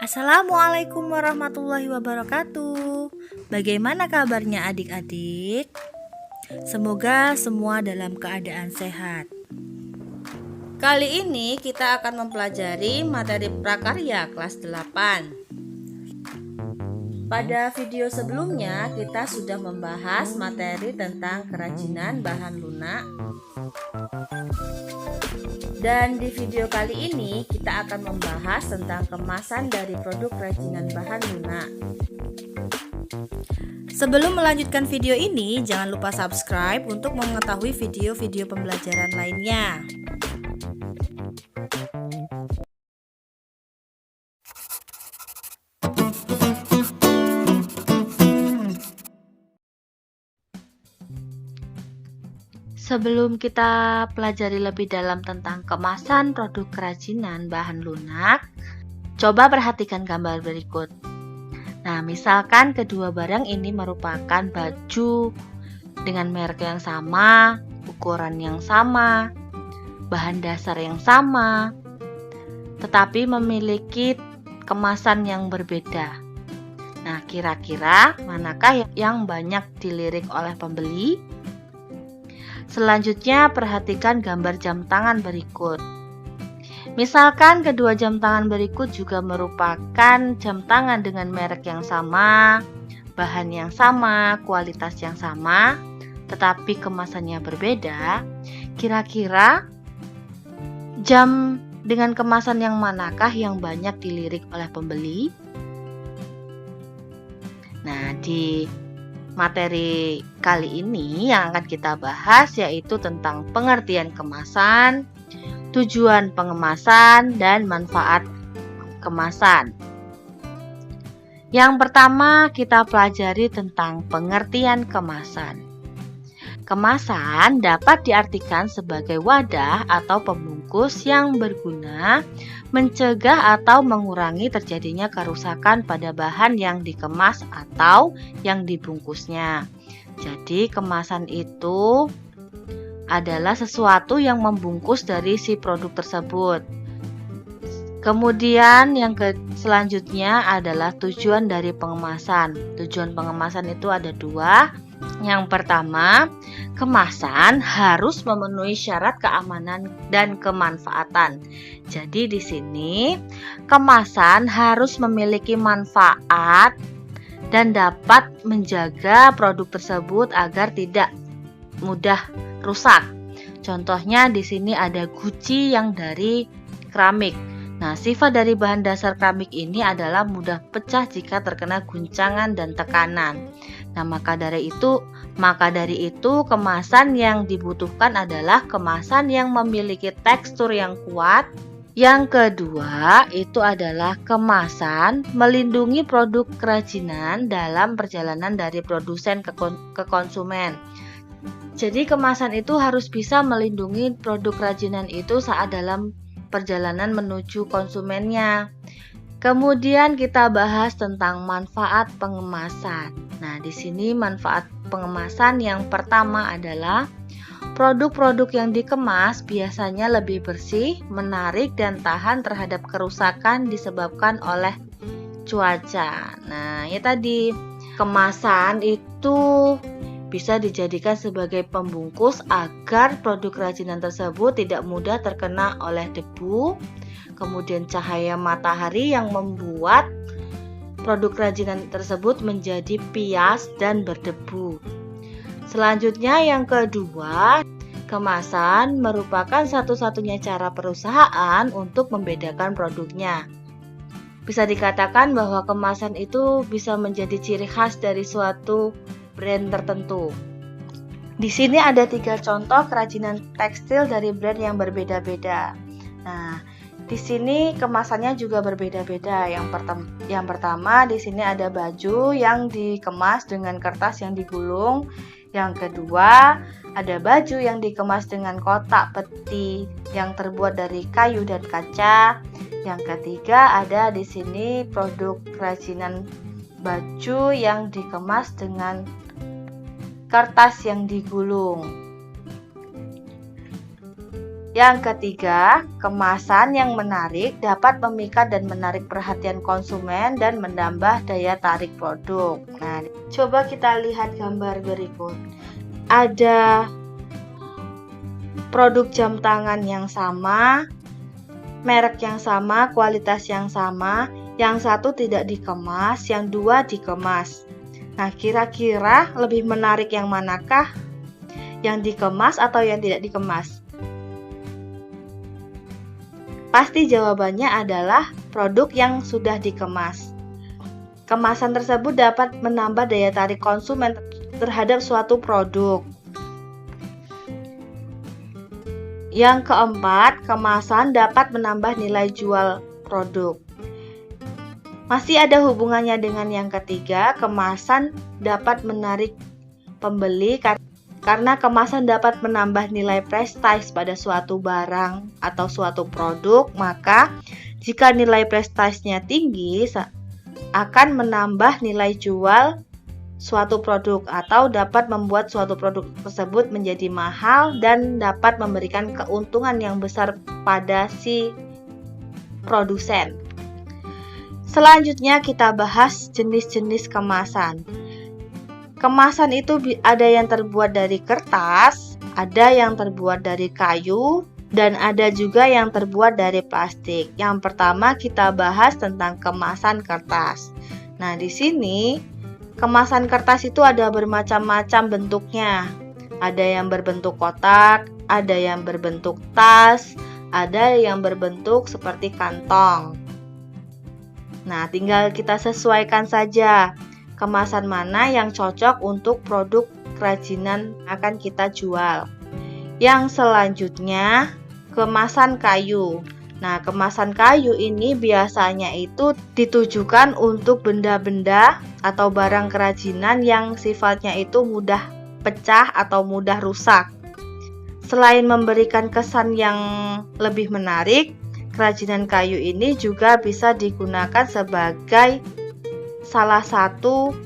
Assalamualaikum warahmatullahi wabarakatuh. Bagaimana kabarnya adik-adik? Semoga semua dalam keadaan sehat. Kali ini kita akan mempelajari materi prakarya kelas 8. Pada video sebelumnya kita sudah membahas materi tentang kerajinan bahan lunak. Dan di video kali ini kita akan membahas tentang kemasan dari produk kerajinan bahan lunak. Sebelum melanjutkan video ini, jangan lupa subscribe untuk mengetahui video-video pembelajaran lainnya. Sebelum kita pelajari lebih dalam tentang kemasan produk kerajinan bahan lunak, coba perhatikan gambar berikut. Nah, misalkan kedua barang ini merupakan baju dengan merek yang sama, ukuran yang sama, bahan dasar yang sama, tetapi memiliki kemasan yang berbeda. Nah, kira-kira manakah yang banyak dilirik oleh pembeli? Selanjutnya, perhatikan gambar jam tangan berikut. Misalkan kedua jam tangan berikut juga merupakan jam tangan dengan merek yang sama, bahan yang sama, kualitas yang sama, tetapi kemasannya berbeda. Kira-kira jam dengan kemasan yang manakah yang banyak dilirik oleh pembeli? Nah, di materi kali ini yang akan kita bahas yaitu tentang pengertian kemasan, tujuan pengemasan, dan manfaat kemasan. Yang pertama kita pelajari tentang pengertian kemasan. Kemasan dapat diartikan sebagai wadah atau pembungkus yang berguna mencegah atau mengurangi terjadinya kerusakan pada bahan yang dikemas atau yang dibungkusnya. Jadi kemasan itu adalah sesuatu yang membungkus dari si produk tersebut. Kemudian yang selanjutnya adalah tujuan dari pengemasan. Tujuan pengemasan itu ada dua. Yang pertama, kemasan harus memenuhi syarat keamanan dan kemanfaatan. Jadi di sini kemasan harus memiliki manfaat dan dapat menjaga produk tersebut agar tidak mudah rusak. Contohnya di sini ada guci yang dari keramik. Nah, sifat dari bahan dasar keramik ini adalah mudah pecah jika terkena guncangan dan tekanan. Nah, maka dari itu kemasan yang dibutuhkan adalah kemasan yang memiliki tekstur yang kuat. Yang kedua, itu adalah kemasan melindungi produk kerajinan dalam perjalanan dari produsen ke konsumen. Jadi kemasan itu harus bisa melindungi produk kerajinan itu saat dalam perjalanan menuju konsumennya. Kemudian kita bahas tentang manfaat pengemasan. Nah, di sini manfaat pengemasan yang pertama adalah produk-produk yang dikemas biasanya lebih bersih, menarik, dan tahan terhadap kerusakan disebabkan oleh cuaca. Nah, ya tadi kemasan itu bisa dijadikan sebagai pembungkus agar produk kerajinan tersebut tidak mudah terkena oleh debu, kemudian cahaya matahari yang membuat produk kerajinan tersebut menjadi pias dan berdebu. Selanjutnya yang kedua, kemasan merupakan satu-satunya cara perusahaan untuk membedakan produknya. Bisa dikatakan bahwa kemasan itu bisa menjadi ciri khas dari suatu brand tertentu. Di sini ada 3 contoh kerajinan tekstil dari brand yang berbeda-beda. Nah, di sini kemasannya juga berbeda-beda. Yang pertama di sini ada baju yang dikemas dengan kertas yang digulung. Yang kedua, ada baju yang dikemas dengan kotak peti yang terbuat dari kayu dan kaca. Yang ketiga, ada di sini produk kerajinan baju yang dikemas dengan kertas yang digulung. Yang ketiga, kemasan yang menarik dapat memikat dan menarik perhatian konsumen dan menambah daya tarik produk. Nah, coba kita lihat gambar berikut. Ada produk jam tangan yang sama, merek yang sama, kualitas yang sama, yang satu tidak dikemas, yang dua dikemas. Nah, kira-kira lebih menarik yang manakah? Yang dikemas atau yang tidak dikemas? Pasti jawabannya adalah produk yang sudah dikemas. Kemasan tersebut dapat menambah daya tarik konsumen terhadap suatu produk. Yang keempat, kemasan dapat menambah nilai jual produk. Masih ada hubungannya dengan yang ketiga, kemasan dapat menarik pembeli karena kemasan dapat menambah nilai prestis pada suatu barang atau suatu produk, maka jika nilai prestisnya tinggi akan menambah nilai jual suatu produk atau dapat membuat suatu produk tersebut menjadi mahal dan dapat memberikan keuntungan yang besar pada si produsen. Selanjutnya kita bahas jenis-jenis kemasan. Kemasan itu ada yang terbuat dari kertas, ada yang terbuat dari kayu, dan ada juga yang terbuat dari plastik. Yang pertama kita bahas tentang kemasan kertas. Nah, di sini kemasan kertas itu ada bermacam-macam bentuknya. Ada yang berbentuk kotak, ada yang berbentuk tas, ada yang berbentuk seperti kantong. Nah, tinggal kita sesuaikan saja kemasan mana yang cocok untuk produk kerajinan akan kita jual. Yang selanjutnya, kemasan kayu. Nah, kemasan kayu ini biasanya itu ditujukan untuk benda-benda atau barang kerajinan yang sifatnya itu mudah pecah atau mudah rusak. Selain memberikan kesan yang lebih menarik, kerajinan kayu ini juga bisa digunakan sebagai salah satu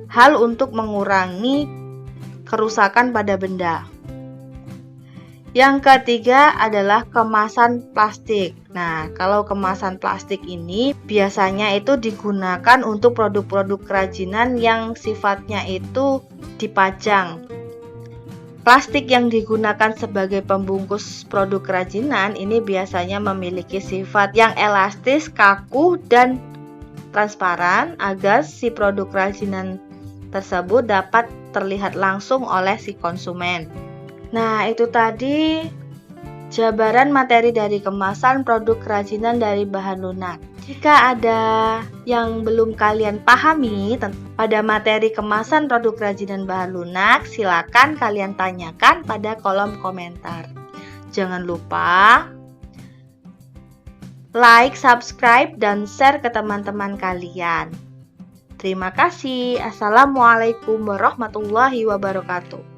hal untuk mengurangi kerusakan pada benda. Yang ketiga adalah kemasan plastik. Nah, kalau kemasan plastik ini biasanya itu digunakan untuk produk-produk kerajinan yang sifatnya itu dipajang. Plastik yang digunakan sebagai pembungkus produk kerajinan ini biasanya memiliki sifat yang elastis, kaku, dan transparan agar si produk kerajinan tersebut dapat terlihat langsung oleh si konsumen. Nah, itu tadi jabaran materi dari kemasan produk kerajinan dari bahan lunak. Jika ada yang belum kalian pahami pada materi kemasan produk kerajinan bahan lunak, silakan kalian tanyakan pada kolom komentar. Jangan lupa like, subscribe, dan share ke teman-teman kalian. Terima kasih. Assalamualaikum warahmatullahi wabarakatuh.